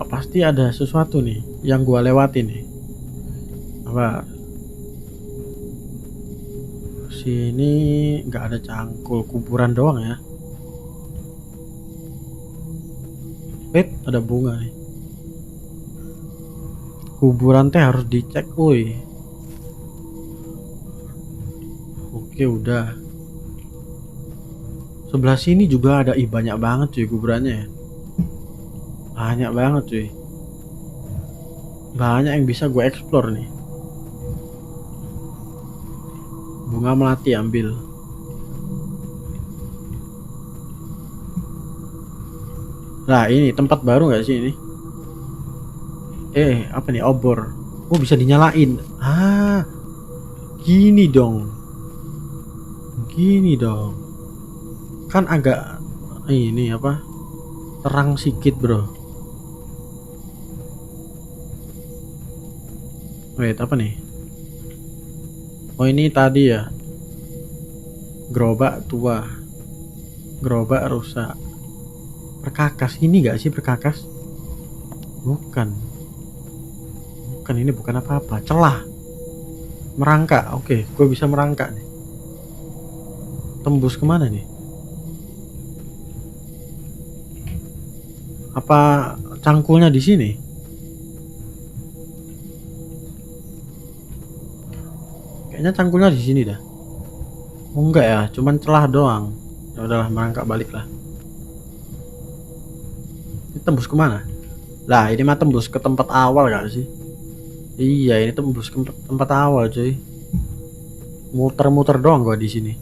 Pasti ada sesuatu nih yang gue lewatin nih. Apa? Sini nggak ada cangkul, kuburan doang ya. Ada bunga nih. Kuburan teh harus dicek, woi. Oke, udah. Sebelah sini juga ada, banyak banget cuy kuburannya ya. Banyak banget cuy. Banyak yang bisa gue explore nih. Bunga melati ambil. Nah, ini tempat baru nggak sih ini? Apa nih, obor. Oh bisa dinyalain. Gini dong. Kan agak ini apa, terang sedikit bro. Wait, apa nih? Oh ini tadi ya, gerobak tua, gerobak rusak, perkakas. Ini gak sih perkakas? Bukan, ini bukan apa-apa. Celah merangkak. Oke, gue bisa merangkak nih. Tembus kemana nih? Apa cangkulnya di sini? Kayaknya cangkulnya di sini dah. Oh enggak ya, cuman celah doang. Ya udahlah, merangkak balik lah. Ini tembus kemana? Lah ini mah tembus ke tempat awal gak sih? Iya, ini tembus ke tempat awal, cuy. Muter-muter doang gua di sini.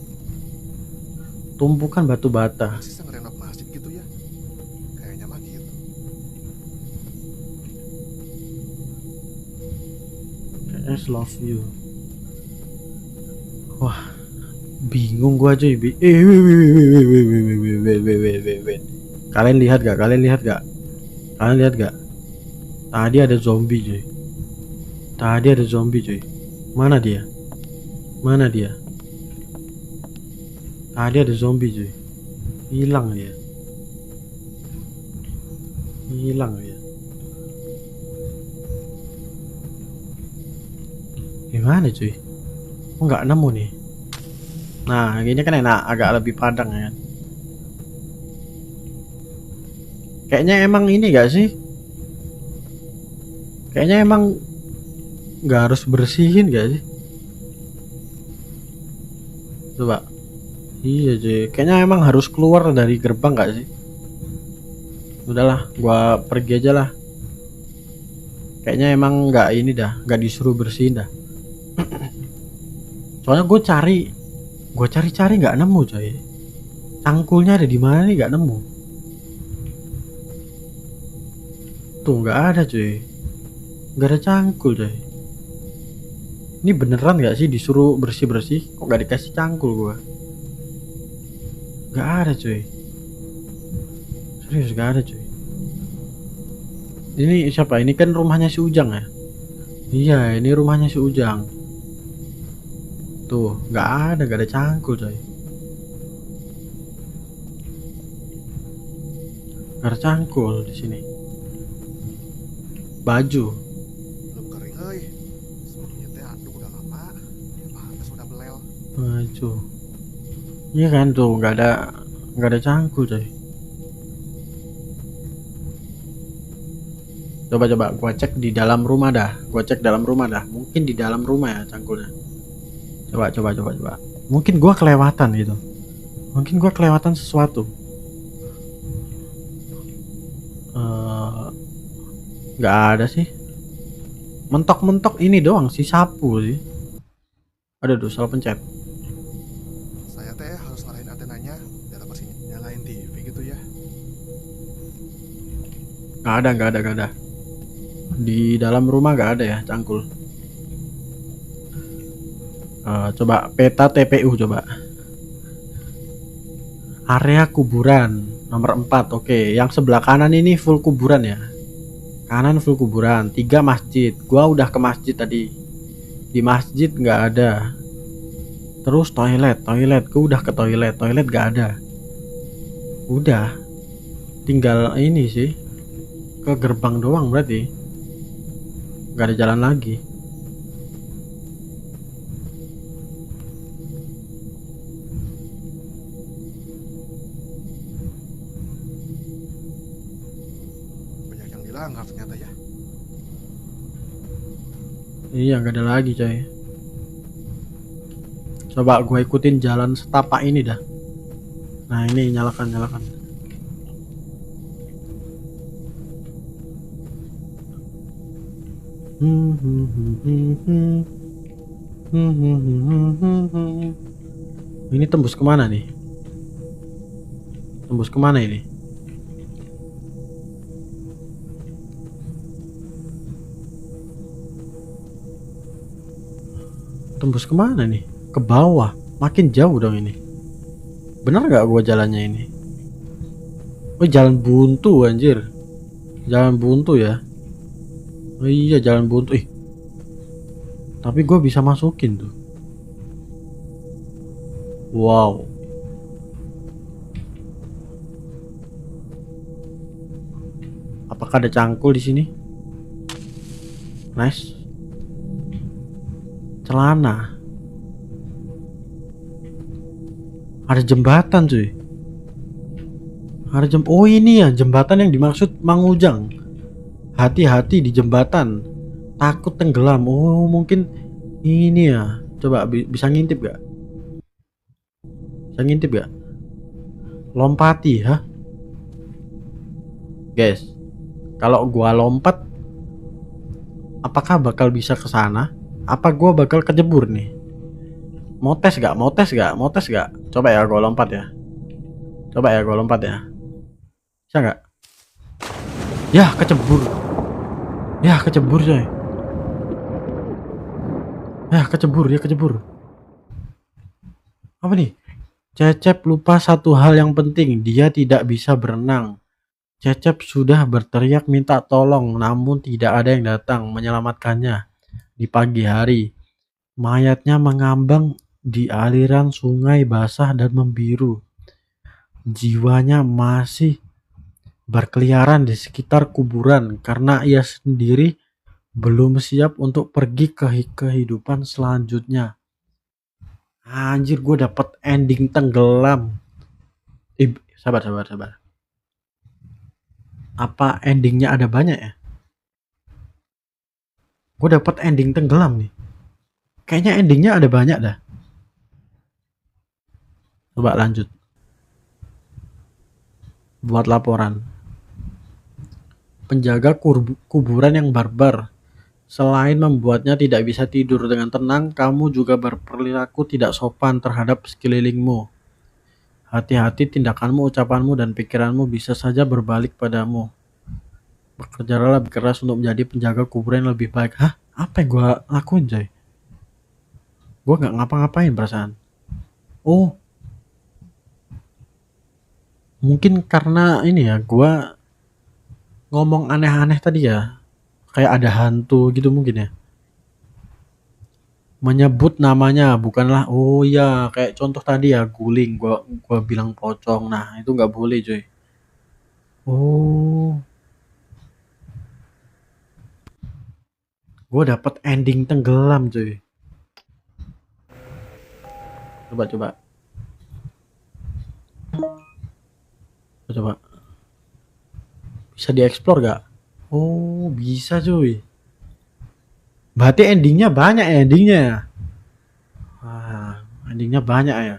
Tumpukan batu bata. Masih ngerenov masjid gitu ya? Kayaknya mah gitu. I love you. Wah, bingung gua cuy. Wait. Kalian lihat gak? Tadi ada zombie cuy. Mana dia? Tadi ada zombie cuy. Hilang dia. Hilang ya. Gimana cuy? Oh, nggak nemu nih. Nah, gini kan enak, agak lebih padang ya kan. Kayaknya emang ini gak sih? Kayaknya emang nggak harus bersihin gak sih? Coba. Iya cuy, kayaknya emang harus keluar dari gerbang gak sih? Udahlah, gua pergi aja lah. Kayaknya emang nggak ini dah, nggak disuruh bersihin dah. Soalnya gue cari-cari nggak nemu coy. Cangkulnya ada di mana nih, nggak nemu. Tuh nggak ada cuy, nggak ada cangkul coy. Ini beneran nggak sih disuruh bersih-bersih? Kok nggak dikasih cangkul gua? Nggak ada cuy. Serius nggak ada cuy. Ini siapa? Ini kan rumahnya si Ujang ya? Iya, ini rumahnya si Ujang. Tuh, nggak ada cangkul coy. Nggak ada cangkul di sini. Baju. Belum kering euy. Sebelumnya teh aduk udah lama. Pantes udah belel. Baju. Iya kan tuh, nggak ada cangkul coy. Coba gua cek di dalam rumah dah. Mungkin di dalam rumah ya cangkulnya. Coba. Mungkin gua kelewatan gitu. Mungkin gua kelewatan sesuatu. Nggak ada sih. Mentok-mentok ini doang sih, sapu sih. Aduh, salah pencet. Saya teh harus ngarahin antenanya biar bersih. Nyalain TV gitu ya. Nggak ada. Di dalam rumah nggak ada ya cangkul. Coba peta TPU coba. Area kuburan nomor 4. Oke, yang sebelah kanan ini full kuburan ya. Kanan full kuburan. 3 masjid. Gua udah ke masjid tadi. Di masjid nggak ada. Terus toilet. Gua udah ke toilet nggak ada. Udah. Tinggal ini sih. Ke gerbang doang berarti. Nggak ada jalan lagi. Banyak yang dilanggar ternyata ya. Iya, nggak ada lagi coy. Coba gue ikutin jalan setapak ini dah. Nah ini nyalakan. Ini tembus kemana nih? Tembus kemana ini? Tembus kemana nih? Ke bawah. Makin jauh dong ini. Bener nggak gua jalannya ini? Oh, jalan buntu anjir. Jalan buntu ya. Oh iya, jalan buntu. Tapi gua bisa masukin tuh. Wow. Apakah ada cangkul di sini? Nice. Celana. Ada jembatan cuy. Oh ini ya jembatan yang dimaksud Mang Ujang. Hati-hati di jembatan. Takut tenggelam. Oh mungkin ini ya. Coba bisa ngintip gak? Lompati ha? Guys, kalau gua lompat, apakah bakal bisa ke sana? Apa gua bakal kejebur nih? Mau tes gak? Coba ya gua lompat ya. Bisa gak? Ya kecebur coy. Ya kecebur. Apa nih? Cecep lupa satu hal yang penting. Dia tidak bisa berenang. Cecep sudah berteriak minta tolong, namun tidak ada yang datang menyelamatkannya. Di pagi hari, mayatnya mengambang di aliran sungai basah dan membiru. Jiwanya masih berkeliaran di sekitar kuburan karena ia sendiri belum siap untuk pergi ke kehidupan selanjutnya. Anjir, gue dapet ending tenggelam. Sabar. Apa endingnya ada banyak ya? Gue dapet ending tenggelam nih. Kayaknya endingnya ada banyak dah. Coba lanjut. Buat laporan. Penjaga kuburan yang barbar. Selain membuatnya tidak bisa tidur dengan tenang, kamu juga berperilaku tidak sopan terhadap sekelilingmu. Hati-hati tindakanmu, ucapanmu, dan pikiranmu bisa saja berbalik padamu. Bekerjalah lebih keras untuk menjadi penjaga kuburan yang lebih baik. Hah? Apa yang gue lakuin, coy? Gue gak ngapa-ngapain perasaan. Oh, mungkin karena ini ya, gue ngomong aneh-aneh tadi ya. Kayak ada hantu gitu mungkin ya. Menyebut namanya bukanlah, oh ya, kayak contoh tadi ya, guling. Gua bilang pocong. Nah, itu nggak boleh, coy. Oh, gue dapet ending tenggelam, coy. Coba. Bisa dieksplor gak? Oh, bisa, cuy. Berarti endingnya banyak ya, endingnya. Wah, endingnya banyak ya.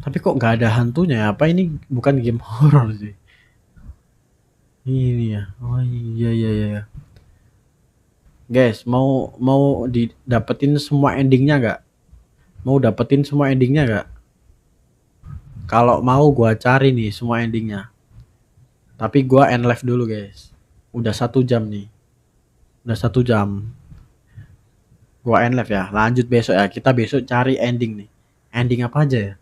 Tapi kok nggak ada hantunya ya? Apa ini bukan game horror sih? Ini ya. Oh iya. Guys, mau didapetin semua endingnya nggak? Mau dapetin semua endingnya nggak? Kalau mau gua cari nih semua endingnya. Tapi gua end live dulu guys. Udah 1 jam nih. Udah 1 jam. Gua end live ya. Lanjut besok ya. Kita besok cari ending nih. Ending apa aja ya?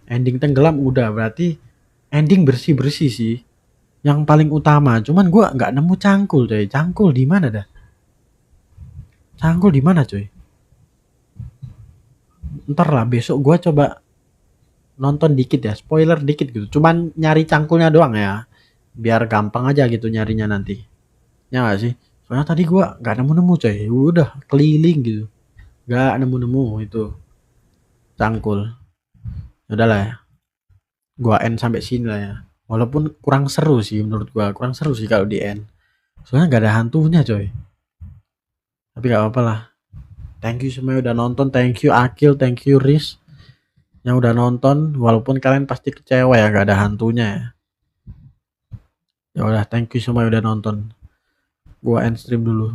Ending tenggelam udah, berarti ending bersih sih. Yang paling utama. Cuman gua nggak nemu cangkul coy. Cangkul di mana dah? Cangkul di mana coy? Ntar lah besok gua coba nonton dikit ya, spoiler dikit gitu. Cuman nyari cangkulnya doang ya. Biar gampang aja gitu nyarinya nanti. Ya gak sih? Soalnya tadi gua nggak nemu coy. Udah keliling gitu. Nggak nemu itu cangkul. Udahlah ya. Gua end sampai sini lah ya. Walaupun kurang seru sih menurut gua. Kurang seru sih kalau di end. Soalnya nggak ada hantunya coy. Tapi gak apa-apa lah. Thank you semuanya udah nonton. Thank you Akil, thank you Riz yang udah nonton. Walaupun kalian pasti kecewa ya gak ada hantunya ya. Ya udah, thank you semuanya udah nonton. Gua end stream dulu.